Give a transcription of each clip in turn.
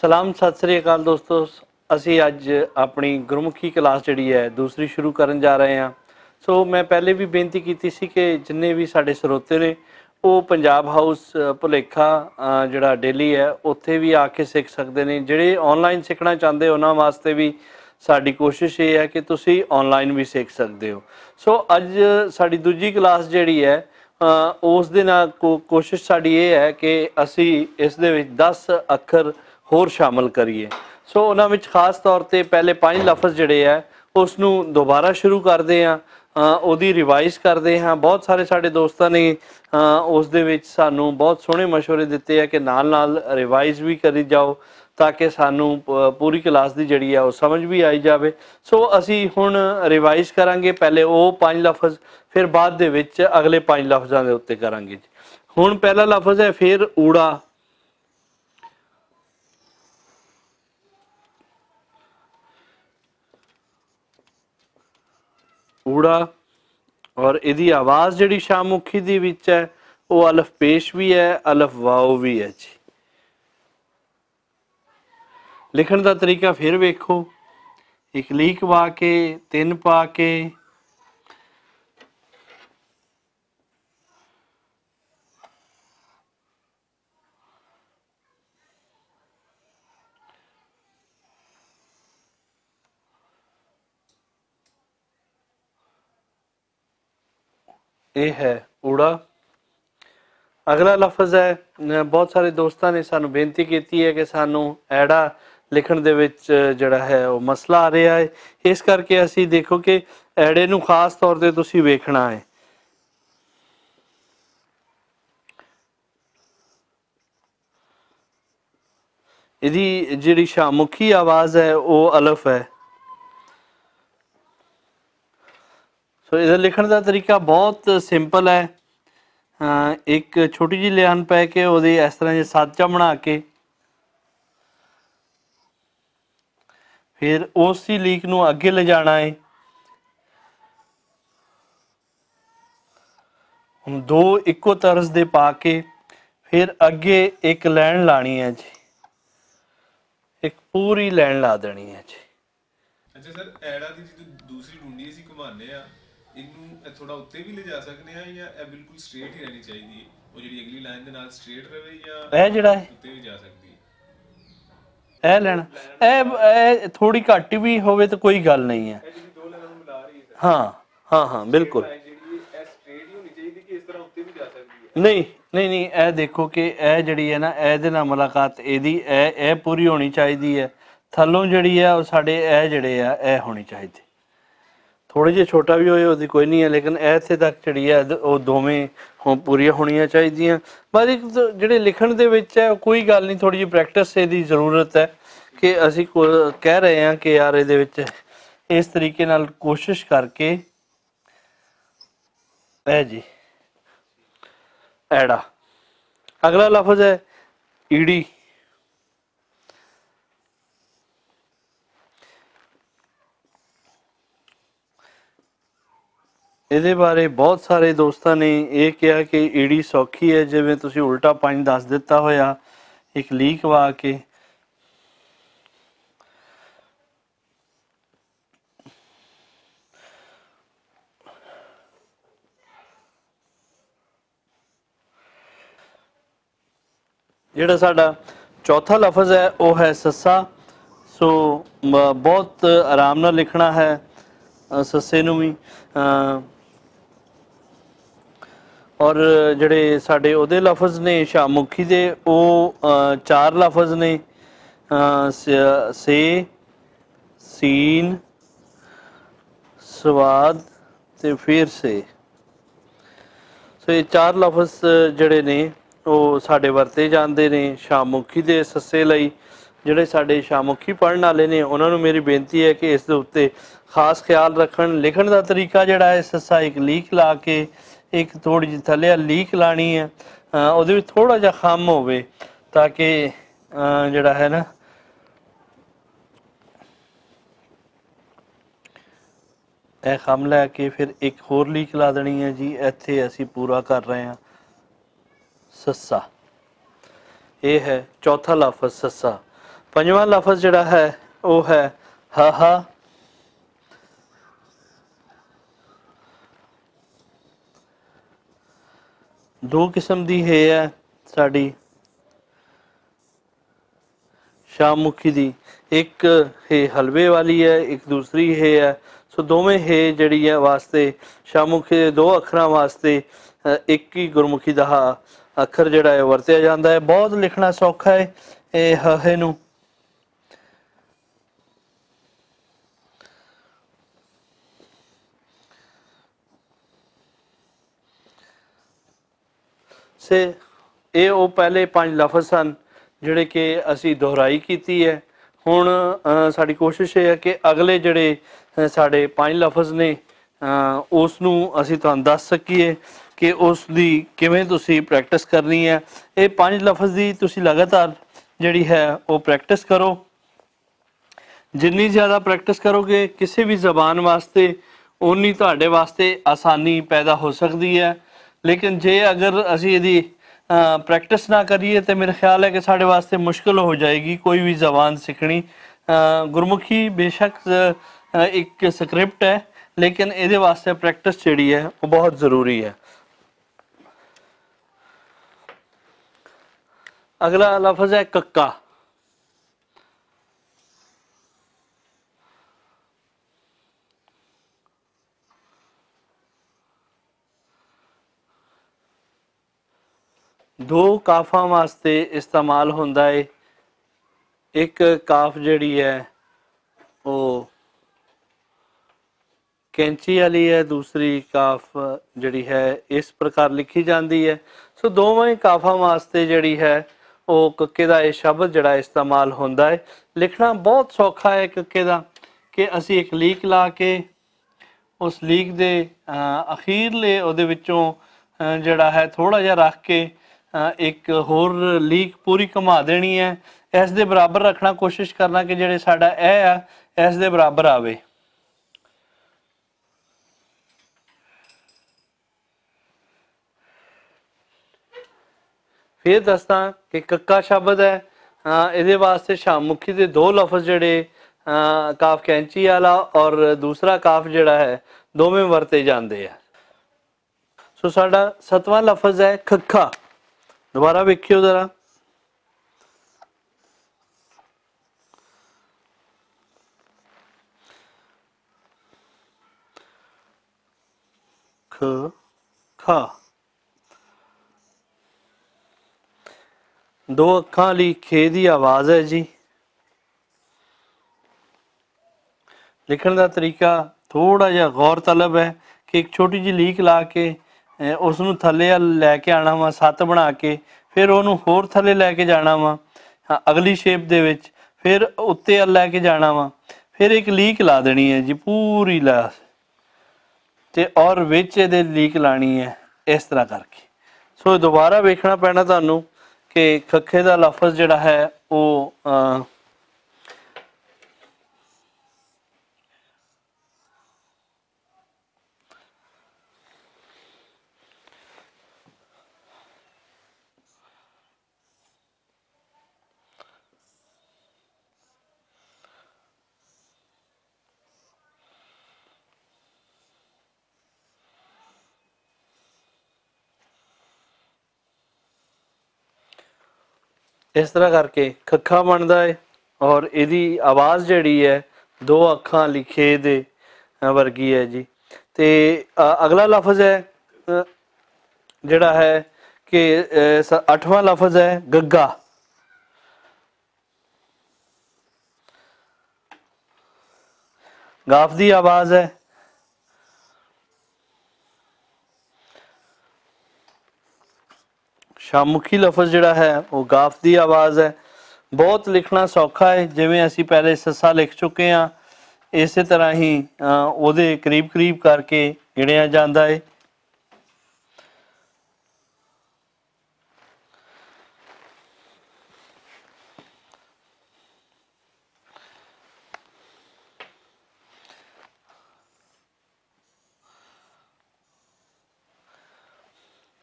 सलाम सत श्री अकाल दोस्तों। ਅਸੀਂ ਅੱਜ ਆਪਣੀ ਗੁਰਮੁਖੀ ਕਲਾਸ ਜਿਹੜੀ ਹੈ ਦੂਸਰੀ ਸ਼ੁਰੂ ਕਰਨ ਜਾ ਰਹੇ ਹਾਂ। ਸੋ ਮੈਂ ਪਹਿਲੇ ਵੀ ਬੇਨਤੀ ਕੀਤੀ ਸੀ ਕਿ ਜਿੰਨੇ ਵੀ ਸਾਡੇ ਸਰੋਤੇ ਨੇ ਉਹ ਪੰਜਾਬ ਹਾਊਸ ਭੁਲੇਖਾ ਜਿਹੜਾ ਡੇਲੀ ਹੈ ਉੱਥੇ ਵੀ ਆ ਕੇ ਸਿੱਖ ਸਕਦੇ ਨੇ। ਜਿਹੜੇ ਆਨਲਾਈਨ ਸਿੱਖਣਾ ਚਾਹੁੰਦੇ ਉਹਨਾਂ ਵਾਸਤੇ ਵੀ ਸਾਡੀ ਕੋਸ਼ਿਸ਼ ਇਹ ਹੈ ਕਿ ਤੁਸੀਂ ਆਨਲਾਈਨ ਵੀ ਸਿੱਖ ਸਕਦੇ ਹੋ। ਸੋ ਅੱਜ ਸਾਡੀ ਦੂਜੀ ਕਲਾਸ ਜਿਹੜੀ ਹੈ ਉਸ ਦੇ ਨਾਲ ਕੋਸ਼ਿਸ਼ ਸਾਡੀ ਇਹ ਹੈ ਕਿ ਅਸੀਂ ਇਸ ਦੇ ਵਿੱਚ 10 ਅੱਖਰ ਹੋਰ ਸ਼ਾਮਲ ਕਰੀਏ। ਸੋ ਉਹਨਾਂ ਵਿੱਚ ਖਾਸ ਤੌਰ 'ਤੇ ਪਹਿਲੇ 5 ਲਫ਼ਜ਼ ਜਿਹੜੇ ਹੈ ਉਸ ਨੂੰ ਦੁਬਾਰਾ ਸ਼ੁਰੂ ਕਰਦੇ ਹਾਂ, ਉਹਦੀ ਰਿਵਾਈਜ਼ ਕਰਦੇ ਹਾਂ। ਬਹੁਤ ਸਾਰੇ ਸਾਡੇ ਦੋਸਤਾਂ ਨੇ ਉਸ ਦੇ ਵਿੱਚ ਸਾਨੂੰ ਬਹੁਤ ਸੋਹਣੇ ਮਸ਼ਵਰੇ ਦਿੱਤੇ ਹੈ ਕਿ ਨਾਲ ਨਾਲ ਰਿਵਾਈਜ਼ ਵੀ ਕਰੀ ਜਾਓ ਤਾਂ ਕਿ ਸਾਨੂੰ ਪੂਰੀ ਕਲਾਸ ਦੀ ਜਿਹੜੀ ਹੈ ਉਹ ਸਮਝ ਵੀ ਆਈ ਜਾਵੇ। ਸੋ ਅਸੀਂ ਹੁਣ ਰਿਵਾਈਜ਼ ਕਰਾਂਗੇ, ਪਹਿਲੇ ਉਹ 5 ਲਫ਼ਜ਼, ਫਿਰ ਬਾਅਦ ਦੇ ਵਿੱਚ ਅਗਲੇ 5 ਲਫ਼ਜ਼ਾਂ ਦੇ ਉੱਤੇ ਕਰਾਂਗੇ ਜੀ। ਹੁਣ ਪਹਿਲਾ ਲਫ਼ਜ਼ ਹੈ ਫਿਰ ਊੜਾ। ਊੜਾ ਔਰ ਇਹਦੀ ਆਵਾਜ਼ ਜਿਹੜੀ ਸ਼ਾਹਮੁਖੀ ਦੇ ਵਿੱਚ ਹੈ ਉਹ ਅਲਫ ਪੇਸ਼ ਵੀ ਹੈ, ਅਲਫ ਵਾਓ ਵੀ ਹੈ ਜੀ। ਲਿਖਣ ਦਾ ਤਰੀਕਾ ਫਿਰ ਵੇਖੋ, ਇੱਕ ਲੀਕ ਵਾ ਕੇ 3 ਪਾ ਕੇ ਇਹ ਹੈ ਊੜਾ। ਅਗਲਾ ਲਫ਼ਜ਼ ਹੈ, ਬਹੁਤ ਸਾਰੇ ਦੋਸਤਾਂ ਨੇ ਸਾਨੂੰ ਬੇਨਤੀ ਕੀਤੀ ਹੈ ਕਿ ਸਾਨੂੰ ਐੜਾ ਲਿਖਣ ਦੇ ਵਿੱਚ ਜਿਹੜਾ ਹੈ ਉਹ ਮਸਲਾ ਆ ਰਿਹਾ ਹੈ। ਇਸ ਕਰਕੇ ਅਸੀਂ ਦੇਖੋ ਕਿ ਐੜੇ ਨੂੰ ਖਾਸ ਤੌਰ 'ਤੇ ਤੁਸੀਂ ਵੇਖਣਾ ਹੈ। ਇਹਦੀ ਜਿਹੜੀ ਸ਼ਾਹਮੁਖੀ ਆਵਾਜ਼ ਹੈ ਉਹ ਅਲਫ ਹੈ। ਸੋ ਇਹਦਾ ਲਿਖਣ ਦਾ ਤਰੀਕਾ ਬਹੁਤ ਸਿੰਪਲ ਹੈ। ਇੱਕ ਛੋਟੀ ਜਿਹੀ ਲਿਆਨ ਪੈ ਕੇ ਉਹਦੀ ਇਸ ਤਰ੍ਹਾਂ ਜੇ ਸਾਚਾ ਬਣਾ ਕੇ ਫਿਰ ਉਸ ਦੀ ਲੀਕ ਨੂੰ ਅੱਗੇ ਲਿਜਾਣਾ ਹੈ। ਹੁਣ 2 ਇੱਕੋ ਤਰਜ਼ ਦੇ ਪਾ ਕੇ ਫਿਰ ਅੱਗੇ ਇੱਕ ਲਾਈਨ ਲਾਣੀ ਹੈ ਜੀ, ਇੱਕ ਪੂਰੀ ਲਾਈਨ ਲਾ ਦੇਣੀ ਹੈ ਜੀ। ਅੱਛਾ ਸਰ, ਐੜਾ ਦੀ ਜਦੋਂ ਦੂਸਰੀ ਡੂੰਡੀ ਅਸੀਂ ਘੁਮਾਉਂਦੇ ਆ ਇਹਨੂੰ ਥੋੜਾ ਉੱਤੇ ਵੀ ਲਿਜਾ ਸਕਦੇ ਆ ਜਾਂ ਇਹ ਬਿਲਕੁਲ ਸਟ੍ਰੇਟ ਹੀ ਰਹਿਣੀ ਚਾਹੀਦੀ ਹੈ? ਉਹ ਜਿਹੜੀ ਅਗਲੀ ਲਾਈਨ ਦੇ ਨਾਲ ਸਟ੍ਰੇਟ ਰਵੇ ਜਾਂ ਇਹ ਜਿਹੜਾ ਹੈ ਉੱਤੇ ਵੀ ਜਾ ਸਕਦੀ ਹੈ? ਇਹ ਲੈਣਾ, ਇਹ ਥੋੜੀ ਘੱਟ ਵੀ ਹੋਵੇ ਤਾਂ ਕੋਈ ਗੱਲ ਨਹੀਂ ਹੈ। ਜਿਹੜੀ 2 ਲਾਈਨਾਂ ਨੂੰ ਮਿਲਾ ਰਹੀ ਹੈ ਹਾਂ ਹਾਂ ਹਾਂ ਬਿਲਕੁਲ। ਜਿਹੜੀ ਇਹ ਸਟ੍ਰੇਟ ਹੀ ਹੋਣੀ ਚਾਹੀਦੀ ਕਿ ਇਸ ਤਰ੍ਹਾਂ ਉੱਤੇ ਵੀ ਜਾ ਸਕਦੀ ਹੈ? ਨਹੀਂ ਨਹੀਂ ਨਹੀਂ, ਇਹ ਦੇਖੋ ਕਿ ਇਹ ਜਿਹੜੀ ਹੈ ਨਾ ਇਹਦੇ ਨਾਲ ਮੁਲਾਕਾਤ ਇਹਦੀ ਇਹ ਪੂਰੀ ਹੋਣੀ ਚਾਹੀਦੀ ਹੈ। ਥੱਲੋਂ ਜਿਹੜੀ ਹੈ ਉਹ ਸਾਡੇ ਇਹ ਜਿਹੜੇ ਆ ਇਹ ਹੋਣੀ ਚਾਹੀਦੀ। ਥੋੜ੍ਹੇ ਜਿਹੇ ਛੋਟਾ ਵੀ ਹੋਏ ਉਹਦੀ ਕੋਈ ਨਹੀਂ ਹੈ, ਲੇਕਿਨ ਇੱਥੇ ਤੱਕ ਜਿਹੜੀ ਹੈ ਉਹ ਦੋਵੇਂ ਪੂਰੀਆਂ ਹੋਣੀਆਂ ਚਾਹੀਦੀਆਂ। ਪਰ ਇੱਕ ਜਿਹੜੇ ਲਿਖਣ ਦੇ ਵਿੱਚ ਹੈ ਕੋਈ ਗੱਲ ਨਹੀਂ, ਥੋੜ੍ਹੀ ਜਿਹੀ ਪ੍ਰੈਕਟਿਸ ਇਹਦੀ ਜ਼ਰੂਰਤ ਹੈ ਕਿ ਅਸੀਂ ਕਹਿ ਰਹੇ ਹਾਂ ਕਿ ਯਾਰ ਇਹਦੇ ਵਿੱਚ ਇਸ ਤਰੀਕੇ ਨਾਲ ਕੋਸ਼ਿਸ਼ ਕਰਕੇ ਇਹ ਜੀ ਐੜਾ। ਅਗਲਾ ਲਫ਼ਜ਼ ਹੈ ਈੜੀ। ਇਹਦੇ ਬਾਰੇ ਬਹੁਤ ਸਾਰੇ ਦੋਸਤਾਂ ਨੇ ਇਹ ਕਿਹਾ ਕਿ ਈੜੀ ਸੌਖੀ ਹੈ, ਜਿਵੇਂ ਤੁਸੀਂ ਉਲਟਾ 5 ਦੱਸ ਦਿੱਤਾ ਹੋਇਆ ਇੱਕ ਲੀਕ ਵਾ ਕੇ। ਜਿਹੜਾ ਸਾਡਾ ਚੌਥਾ ਲਫ਼ਜ਼ ਹੈ ਉਹ ਹੈ ਸੱਸਾ। ਸੋ ਬਹੁਤ ਆਰਾਮ ਨਾਲ ਲਿਖਣਾ ਹੈ ਸੱਸੇ ਨੂੰ ਵੀ। ਔਰ ਜਿਹੜੇ ਸਾਡੇ ਉਹਦੇ ਲਫ਼ਜ਼ ਨੇ ਸ਼ਾਹਮੁਖੀ ਦੇ ਉਹ 4 ਲਫ਼ਜ਼ ਨੇ, ਸੇ, ਸੀਨ, ਸਵਾਦ ਤੇ ਫਿਰ ਸੇ। ਸੋ ਇਹ 4 ਲਫ਼ਜ਼ ਜਿਹੜੇ ਨੇ ਉਹ ਸਾਡੇ ਵਰਤੇ ਜਾਂਦੇ ਨੇ ਸ਼ਾਹਮੁਖੀ ਦੇ ਸੱਸੇ ਲਈ। ਜਿਹੜੇ ਸਾਡੇ ਸ਼ਾਹਮੁਖੀ ਪੜ੍ਹਨ ਵਾਲੇ ਨੇ ਉਹਨਾਂ ਨੂੰ ਮੇਰੀ ਬੇਨਤੀ ਹੈ ਕਿ ਇਸ ਦੇ ਉੱਤੇ ਖਾਸ ਖਿਆਲ ਰੱਖਣ। ਲਿਖਣ ਦਾ ਤਰੀਕਾ ਜਿਹੜਾ ਹੈ ਸੱਸਾ ਇੱਕ ਲੀਕ ਲਾ ਕੇ ਇੱਕ ਥੋੜ੍ਹੀ ਜਿਹੀ ਥੱਲੇ ਲੀਕ ਲਾਣੀ ਹੈ, ਉਹਦੇ ਵਿੱਚ ਥੋੜ੍ਹਾ ਜਿਹਾ ਖਮ ਹੋਵੇ ਤਾਂ ਕਿ ਜਿਹੜਾ ਹੈ ਨਾ ਇਹ ਖਮ ਲੈ ਕੇ ਫਿਰ ਇੱਕ ਹੋਰ ਲੀਕ ਲਾ ਦੇਣੀ ਹੈ ਜੀ। ਇੱਥੇ ਅਸੀਂ ਪੂਰਾ ਕਰ ਰਹੇ ਹਾਂ ਸੱਸਾ। ਇਹ ਹੈ ਚੌਥਾ ਲਫ਼ਜ਼ ਸੱਸਾ। पंजवां लफज जिहड़ा है वो है हा हा। दो किस्म दी हे है साड़ी शाहमुखी दी, एक हे हलवे वाली है, एक दूसरी हे है। सो दोवें हे जिहड़ी है वास्ते शाहमुखी दे दो अखरां वास्ते एक ही गुरमुखी दा अखर जिहड़ा है वरतिया जांदा है। बहुत लिखना सौखा है ये हे नूं। से ਇਹ ਉਹ ਪਹਿਲੇ ਪੰਜ ਲਫ਼ਜ਼ ਸਨ ਜਿਹੜੇ ਕਿ ਅਸੀਂ ਦੁਹਰਾਈ ਕੀਤੀ ਹੈ। ਹੁਣ ਸਾਡੀ ਕੋਸ਼ਿਸ਼ ਇਹ ਹੈ ਕਿ ਅਗਲੇ ਜਿਹੜੇ ਸਾਡੇ ਪੰਜ ਲਫ਼ਜ਼ ਨੇ ਉਸ ਨੂੰ ਅਸੀਂ ਤੁਹਾਨੂੰ ਦੱਸ ਸਕੀਏ ਕਿ ਉਸ ਦੀ ਕਿਵੇਂ ਤੁਸੀਂ ਪ੍ਰੈਕਟਿਸ ਕਰਨੀ ਹੈ। ਇਹ ਪੰਜ ਲਫ਼ਜ਼ ਦੀ ਤੁਸੀਂ ਲਗਾਤਾਰ ਜਿਹੜੀ ਹੈ ਉਹ ਪ੍ਰੈਕਟਿਸ ਕਰੋ। ਜਿੰਨੀ ਜ਼ਿਆਦਾ ਪ੍ਰੈਕਟਿਸ ਕਰੋਗੇ ਕਿਸੇ ਵੀ ਜ਼ਬਾਨ ਵਾਸਤੇ ਉਨੀ ਤੁਹਾਡੇ ਵਾਸਤੇ ਆਸਾਨੀ ਪੈਦਾ ਹੋ ਸਕਦੀ ਹੈ। लेकिन जे अगर असी यदि प्रैक्टिस ना करिए तो मेरा ख्याल है कि साढ़े वास्ते मुश्किल हो जाएगी कोई भी ज़बान सीखनी। गुरमुखी बेशक एक स्क्रिप्ट है लेकिन ये वास्ते प्रैक्टिस जिहड़ी है वो बहुत ज़रूरी है। अगला लफ्ज़ है कक्का। दो काफा वास्ते इस्तेमाल होंदा है। एक काफ जिहड़ी है वो कैंची वाली है, दूसरी काफ जिहड़ी है इस प्रकार लिखी जाती है। सो दोवें काफा वास्ते जिहड़ी है वो कक्के दा शब्द जिहड़ा इस्तेमाल होंदा है। लिखना बहुत सौखा है कक्के दा कि असी एक लीक ला के उस लीक दे अखीरले उहदे विचों जिहड़ा है थोड़ा जिहा रख के एक होर लीक पूरी घुमा देनी है। इस दे बराबर रखना, कोशिश करना कि जिहड़े साडा ए है इस दे बराबर आवे। फिर दसदा कि कक्का शब्द है इहदे वास्ते शाहमुखी दे दो लफ्ज़ जिहड़े काफ कैंची वाला और दूसरा काफ जिहड़ा है दोवें वरते जाते हैं। सो साडा सतवां लफ्ज़ है खखा। दोबारा वेखियो जरा, ख खा। दो अखां वाली खे दी आवाज़ है जी। लिखण दा तरीका थोड़ा जिहा गौर तलब है कि एक छोटी जी लीक ला के उस नूं थल्ले लैके आना वा, सत्त बना के फिर उहनूं होर थल्ले लैके जाना वा अगली शेप दे विच, फिर उत्ते लैके जाना वा, फिर एक लीक ला देनी है जी पूरी ला ते और विच इहदे लीक लानी है इस तरह करके। सो दोबारा वेखना पैना तुहानूं कि खखे दा लफ्ज़ जिहड़ा है वो इस तरह करके खखा बनता है और इहदी आवाज़ जिहड़ी है दो अखां लिखे दे वर्गी है जी। ते अगला लफ्ज़ है जिहड़ा है कि अठवां लफ्ज़ है गग्गा। गाफ दी आवाज़ है। शाहमुखी लफ्ज़ जिहड़ा है वो गाफ दी आवाज़ है। बहुत लिखना सौखा है, जिवें असी पहले ससा लिख चुके हाँ इस तरह ही उहदे करीब करीब करके गिणिया जाता है।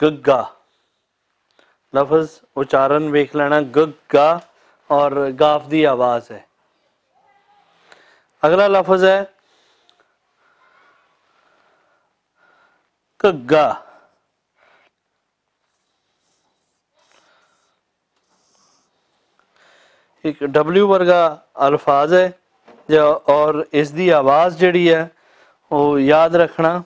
गग्गा लफ्ज़ उच्चारण वेख लेना, गग्गा और गाफ दी आवाज है। अगला लफ्ज है घग्गा। एक डब्ल्यू वर्गा अल्फाज है और इसकी आवाज़ जिहड़ी है वो याद रखना।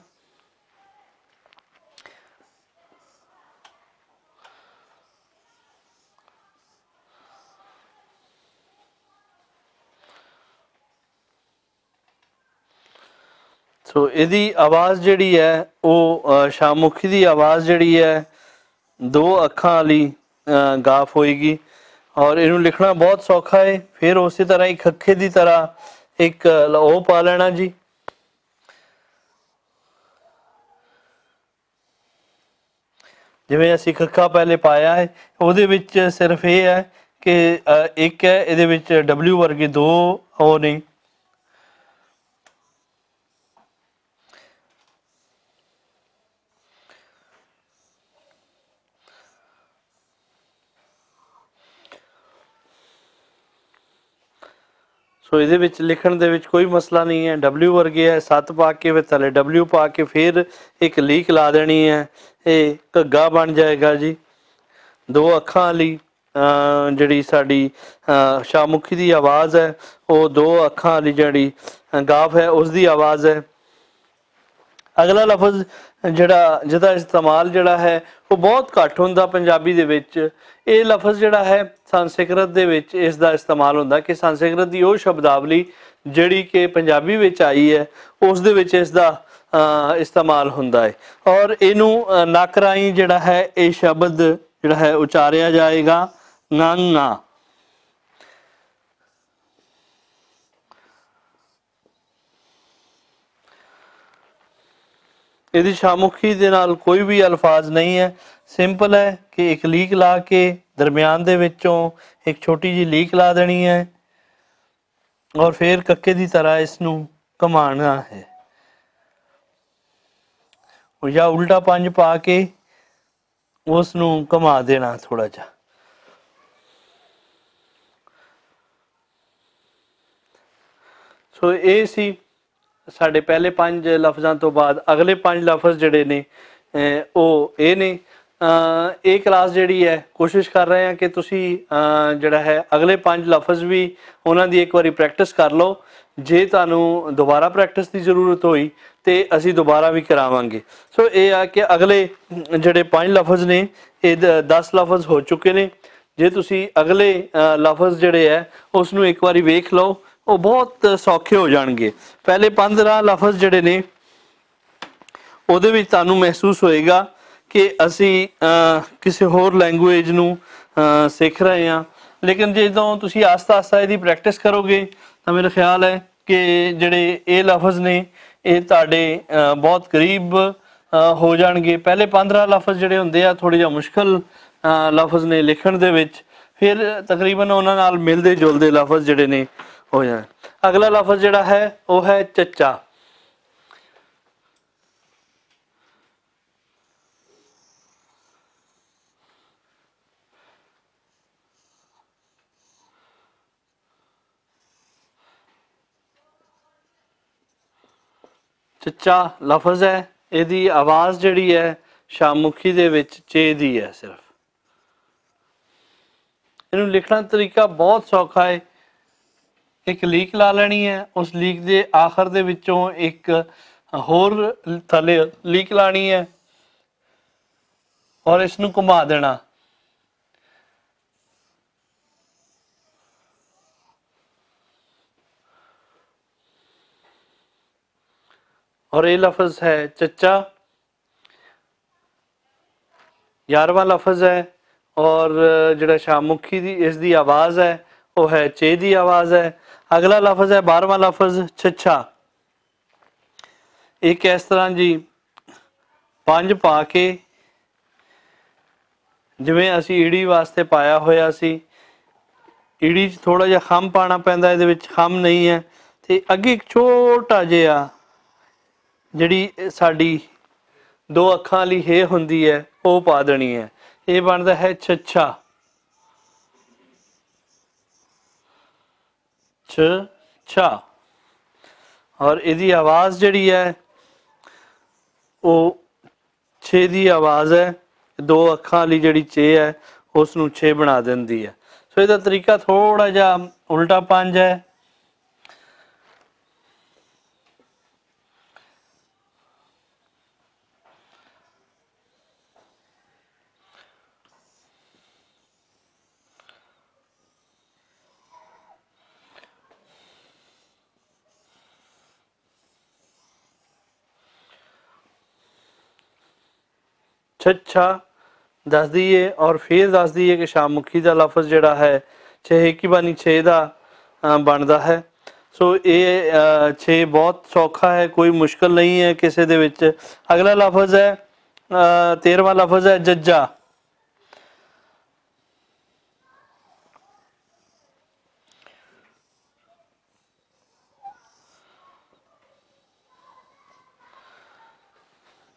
सो इहदी आवाज़ जिहड़ी है वो शामुखी की आवाज़ जिहड़ी है दो अखां वाली गाफ होएगी और इनू लिखना बहुत सौखा है। फिर उसी तरह ही खखे की तरह एक ओ पा लेना जी। जिवें असीं खखा पहले पाया है उहदे विच सिर्फ ये है कि एक है इहदे विच डब्ल्यू वर्गे दो ओ ने। सो ये लिखण दे विच कोई मसला नहीं है। डब्ल्यू वर्गे है 7 पा के फिर थले डब्ल्यू पा के फिर एक लीक ला देनी है, ये घग्गा बन जाएगा जी। दो अखां वाली जिहड़ी साडी शामुखी की आवाज़ है वो दो अखां वाली जिहड़ी गाफ है उसकी आवाज़ है। अगला लफज जिहदा इस्तेमाल जिहड़ा है वो बहुत घट हुंदा पंजाबी दे विच। ये लफज जिहड़ा है संस्कृत दे विच इसदा इस्तेमाल हुंदा कि संस्कृत की वो शब्दावली जिहड़ी कि पंजाबी विच आई है उस दे विच इसदा इस्तेमाल हुंदा है और इनू नक राही जिहड़ा है ये शब्द जिहड़ा है उचारिया जाएगा नांगा। यदि शामुखी दे नाल कोई भी अल्फाज नहीं है, सिंपल है कि एक लीक ला के दरम्यान दे विचों एक छोटी जी लीक ला देनी है और फिर कक्के की तरह इसनू घुमाना है या उल्टा पंज पा के उसनू घुमा देना थोड़ा जा। सो ये सी साढ़े पहले 5 लफ्ज़ों तो बाद अगले 5 लफ्ज़ जिहड़े ने वो ये ने। ये क्लास जिहड़ी है कोशिश कर रहे हैं कि तुसी जिहड़ा है अगले 5 लफ्ज़ भी उन्हां दी एक बारी प्रैक्टिस कर लो। जे तुहानू दोबारा प्रैक्टिस की जरूरत होई तो असी दोबारा भी करावांगे। सो ये आ कि अगले जिहड़े 5 लफ्ज़ ने ये 10 लफ्ज़ हो चुके ने। जे तुसी अगले लफ्ज़ जिहड़े है उसनू एक बारी वेख लो वो बहुत सौखे हो जाएंगे। पहले 15 लफ्ज़ जिहड़े ने उहदे विच तुहानू महसूस होएगा कि असी किसी होर लैंगुएज नू सीख रहे हैं, लेकिन जदों तुसी आस्ता आस्ता इहदी प्रैक्टिस करोगे तो मेरा ख्याल है कि जिहड़े ये लफ्ज़ ने ये तुहाडे बहुत करीब हो जाएंगे। पहले 15 लफ्ज़ जिहड़े हुंदे आ थोड़े जिहा मुश्किल लफ्ज़ ने लिखण दे विच, फिर तकरीबन उन्हां नाल मिलदे जुलदे लफ्ज़ जिहड़े ने हो जाए। अगला लफ्ज़ जिहड़ा है वो है चच्चा। चच्चा लफ्ज़ है, इहदी आवाज़ जिहड़ी है शामुखी दे विच चे दी है सिर्फ। इनू लिखना तरीका बहुत सौखा है। एक लीक ला लेनी है, उस लीक के आखिर दे विचों एक होर थले लीक लानी है और इसनू घुमा देना। और ये लफ्ज़ है चच्चा। 11वां लफ्ज़ है और जिहड़ा शामुखी दी इसकी आवाज़ है वो है चे दी आवाज़ है। अगला लफ्ज़ है 12वां लफ्ज़ छछा। एक इस तरह जी 5 पा के जिवें असी ईड़ी वास्ते पाया होया सी, ईड़ी थोड़ा जिहा खम पाना पैंदा, इहदे विच खम नहीं है तो अगे एक छोटा जिहा जिहड़ी साडी 2 अखां वाली हे हुंदी है वो पा देनी है। ये बनता है छछा। छ छा। और इहदी आवाज़ जिहड़ी है वो छे दी आवाज़ है, दो अखां वाली जिहड़ी चे है उसनूं छे बना दिंदी है। सो इहदा तरीका थोड़ा जिहा उल्टा पंज है। छा दस दईए और फिर दस दईए कि शामुखी का लफज जिहड़ा है छेकी बानी छे का बनता है। सो ये छे बहुत सौखा है, कोई मुश्किल नहीं है किसी दे विच। अगला लफज है 13वां लफज है जज्जा।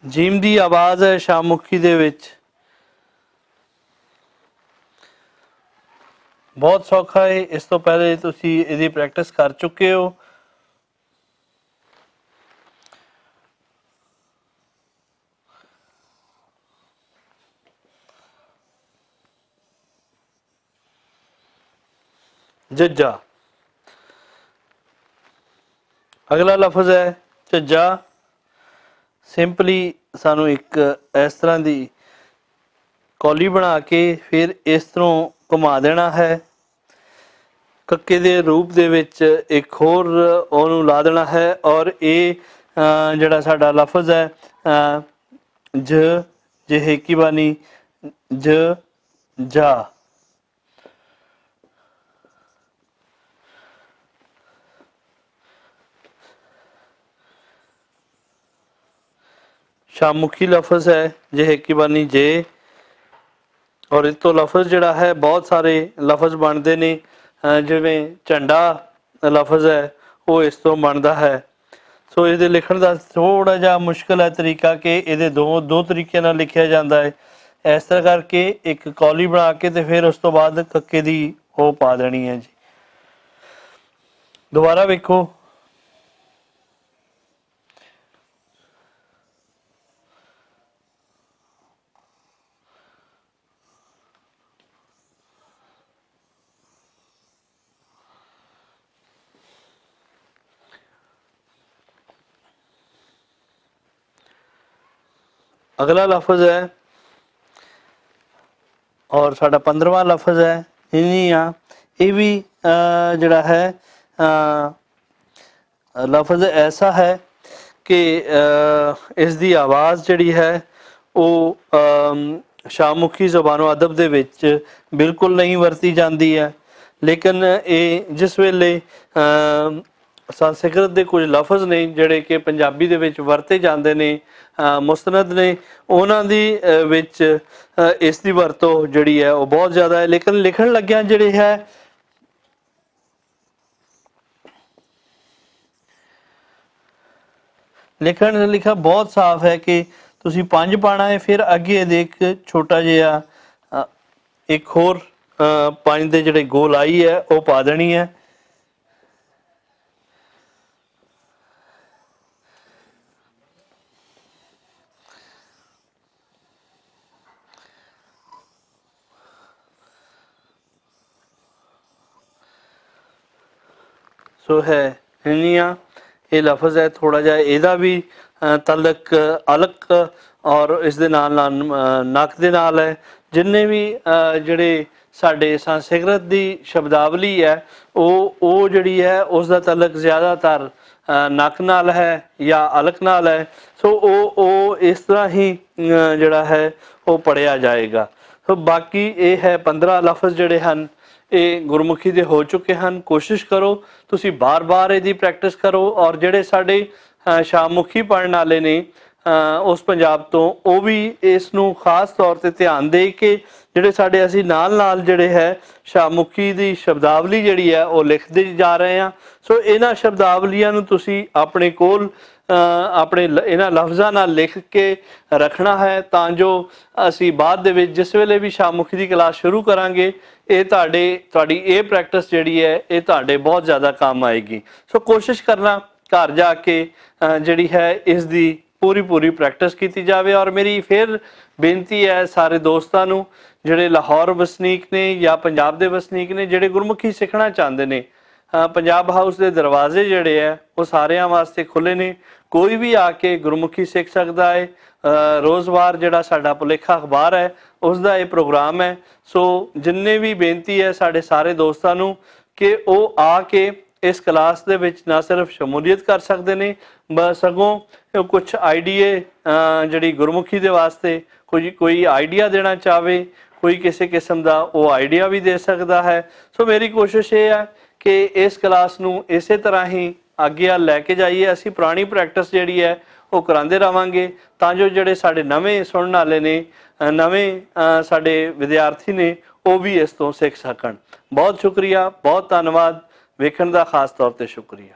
जीम दी आवाज़ है शामुखी दे विच, बहुत सौखा है। इस तो पहले तुसी इहदी प्रैक्टिस कर चुके हो। जज्जा। अगला लफज है झज्जा। सिंपली सानू एक इस तरह की कौली बना के फिर इस तरह घुमा देना है। कक्के दे रूप दे विच एक होर ओनू ला देना है और ये जिहड़ा साडा लफज है ज जेहेकी बानी ज जा। शामुखी लफज है जेहेकी बानी जे। और इस तो लफज जिहड़ा है बहुत सारे लफज बनते ने, जिवें झंडा लफज है वो इस तो बनता है। सो ये लिखण का थोड़ा जिहा मुश्किल है तरीका कि ये दो तरीके नाल लिखिया जाता है। इस तरह करके एक कौली बना के ते फिर उस तो बाद कक्के दी वो पा देनी है जी। दोबारा वेखो। अगला लफज है और साडा 15वां लफज है इनिया। ये भी जिहड़ा है लफज ऐसा है कि इसकी आवाज़ जिहड़ी है वो शामुखी ज़बानो अदब दे विच बिल्कुल नहीं वरती जाती है। लेकिन ये जिस वेले संस्कृत के कुछ लफज ने जिहड़े कि पंजाबी दे विच वरते जाते ने, मुस्तनद ने, उन्हां दी विच इसकी वरतों जिहड़ी है वो बहुत ज़्यादा है। लेकिन लिखण लग्गियां जिहड़ी है लिखा बहुत साफ है कि तुसी 5 पाना है, फिर अगे एक छोटा जिहा एक होर 5 दे जिहड़े गोल आई है वो पा देनी है। सो है हिनिया ये लफज है। थोड़ा जिहा इहदा भी तलक अलग और इस दे नाल नक दे नाल है। जिन्ने भी जिहड़े साडे संस्कृत दी शब्दावली है वो जिहड़ी है उसका तलक ज़्यादातर नक नाल है या अलक नाल है। सो वो इस तरह ही जिहड़ा है वो पढ़िया जाएगा। सो बाकी ये है 15 लफज जिहड़े हन ये गुरमुखी दे हो चुके हैं। कोशिश करो तुसी बार बार इहदी प्रैक्टिस करो और जिहड़े साडे शामुखी पढ़न वाले ने उस पंजाब तो वो भी इसनूं खास तौर ते ध्यान दे के जिहड़े साडे असीं नाल नाल जिहड़े है शामुखी दी शब्दावली जिहड़ी है वो लिखते जा रहे हैं। सो इन्हां शब्दावलियां नूं तुसी अपने कोल अपने इन्हां लफ्ज़ां नाल लिख के रखना है तां जो असीं बाद दे विच जिस वेले भी शामुखी दी क्लास शुरू करांगे ਇਹ ਤੁਹਾਡੀ ਇਹ ਪ੍ਰੈਕਟਿਸ ਜਿਹੜੀ ਹੈ ਇਹ ਤੁਹਾਡੇ ਬਹੁਤ ਜ਼ਿਆਦਾ ਕੰਮ ਆਏਗੀ। ਸੋ ਕੋਸ਼ਿਸ਼ ਕਰਨਾ ਘਰ ਜਾ ਕੇ ਜਿਹੜੀ ਹੈ ਇਸ ਦੀ ਪੂਰੀ ਪ੍ਰੈਕਟਿਸ ਕੀਤੀ ਜਾਵੇ। ਔਰ ਮੇਰੀ ਫਿਰ ਬੇਨਤੀ ਹੈ ਸਾਰੇ ਦੋਸਤਾਂ ਨੂੰ ਜਿਹੜੇ ਲਾਹੌਰ ਵਸਨੀਕ ਨੇ ਜਾਂ ਪੰਜਾਬ ਦੇ ਵਸਨੀਕ ਨੇ ਜਿਹੜੇ ਗੁਰਮੁਖੀ ਸਿੱਖਣਾ ਚਾਹੁੰਦੇ ਨੇ, ਪੰਜਾਬ ਹਾਊਸ ਦੇ ਦਰਵਾਜ਼ੇ ਜਿਹੜੇ ਹੈ ਉਹ ਸਾਰਿਆਂ ਵਾਸਤੇ ਖੁੱਲੇ ਨੇ। ਕੋਈ ਵੀ ਆ ਕੇ ਗੁਰਮੁਖੀ ਸਿੱਖ ਸਕਦਾ ਹੈ। ਰੋਜ਼ਵਾਰ ਜਿਹੜਾ ਸਾਡਾ ਭੁਲੇਖਾ ਅਖਬਾਰ ਹੈ ਉਸ ਦਾ ਇਹ ਪ੍ਰੋਗਰਾਮ ਹੈ। ਸੋ ਜਿੰਨੇ ਵੀ ਬੇਨਤੀ ਹੈ ਸਾਡੇ ਸਾਰੇ ਦੋਸਤਾਂ ਨੂੰ ਕਿ ਉਹ ਆ ਕੇ ਇਸ ਕਲਾਸ ਦੇ ਵਿੱਚ ਨਾ ਸਿਰਫ ਸ਼ਮੂਲੀਅਤ ਕਰ ਸਕਦੇ ਨੇ ਸਗੋਂ ਕੁਝ ਆਈਡੀਏ ਜਿਹੜੀ ਗੁਰਮੁਖੀ ਦੇ ਵਾਸਤੇ ਕੋਈ ਆਈਡੀਆ ਦੇਣਾ ਚਾਹਵੇ, ਕੋਈ ਕਿਸੇ ਕਿਸਮ ਦਾ ਉਹ ਆਈਡੀਆ ਵੀ ਦੇ ਸਕਦਾ ਹੈ। ਸੋ ਮੇਰੀ ਕੋਸ਼ਿਸ਼ ਇਹ ਹੈ ਕਿ ਇਸ ਕਲਾਸ ਨੂੰ ਇਸੇ ਤਰ੍ਹਾਂ ਹੀ ਅੱਗੇ ਲੈ ਕੇ ਜਾਈਏ। ਅਸੀਂ ਪੁਰਾਣੀ ਪ੍ਰੈਕਟਿਸ ਜਿਹੜੀ ਹੈ ਉਹ ਕਰਾਉਂਦੇ ਰਹਾਂਗੇ ਤਾਂ ਜੋ ਜਿਹੜੇ ਸਾਡੇ ਨਵੇਂ ਸੁਣਨ ਵਾਲੇ ਨੇ, ਨਵੇਂ ਸਾਡੇ ਵਿਦਿਆਰਥੀ ਨੇ, ਉਹ ਵੀ ਇਸ ਤੋਂ ਸਿੱਖ ਸਕਣ। ਬਹੁਤ ਸ਼ੁਕਰੀਆ, ਬਹੁਤ ਧੰਨਵਾਦ। ਵੇਖਣ ਦਾ ਖਾਸ ਤੌਰ ਤੇ ਸ਼ੁਕਰੀਆ।